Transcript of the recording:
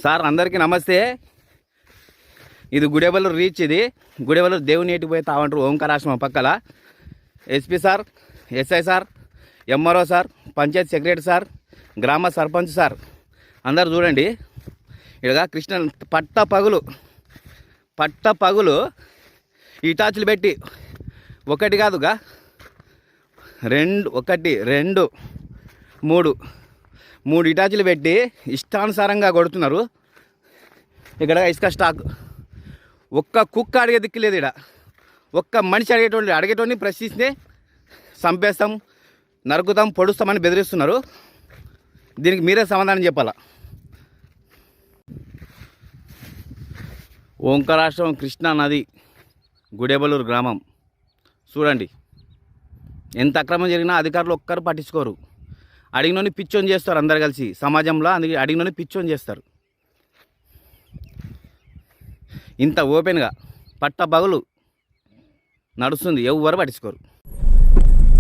Sir అందరికీ నమస్తే. ఇది గుడెబల్లూరు రీచ్. ఇది గుడెబల్లూరు దేవుని ఏటికి పోయి తావంటారు ఓంకారాశ్రమం పక్కల. SP sir, SI sir, MRO sir, Panchayat secretary sir, గ్రామ సర్పంచ్ సార్ అందరు చూడండి. ఇలాగా కృష్ణ పట్ట పగులు ఇటాచులు పెట్టి ఒకటి కాదుగా మూడు ఇటాచులు పెట్టి ఇష్టానుసారంగా కొడుతున్నారు. ఇక్కడ ఇసుక స్టాక్. ఒక్క కుక్క అడిగే దిక్కులేదు. ఇక్కడ ఒక్క మనిషి అడిగేటోడిని ప్రశ్నిస్తే చంపేస్తాం, నరుకుతాం, పొడుస్తామని బెదిరిస్తున్నారు. దీనికి మీరే సమాధానం చెప్పాలా. ఓంకారాశ్రమం కృష్ణా నది, గుడెబల్లూరు గ్రామం. చూడండి ఎంత అక్రమం జరిగినా అధికారులు ఒక్కరు పట్టించుకోరు. అడిగినోని పిచ్చోని చేస్తారు అందరు కలిసి సమాజంలో. అందుకే అడిగినోని పిచ్చోని చేస్తారు. ఇంత ఓపెన్గా పట్ట పగులు నడుస్తుంది, ఎవరు పట్టించుకోరు.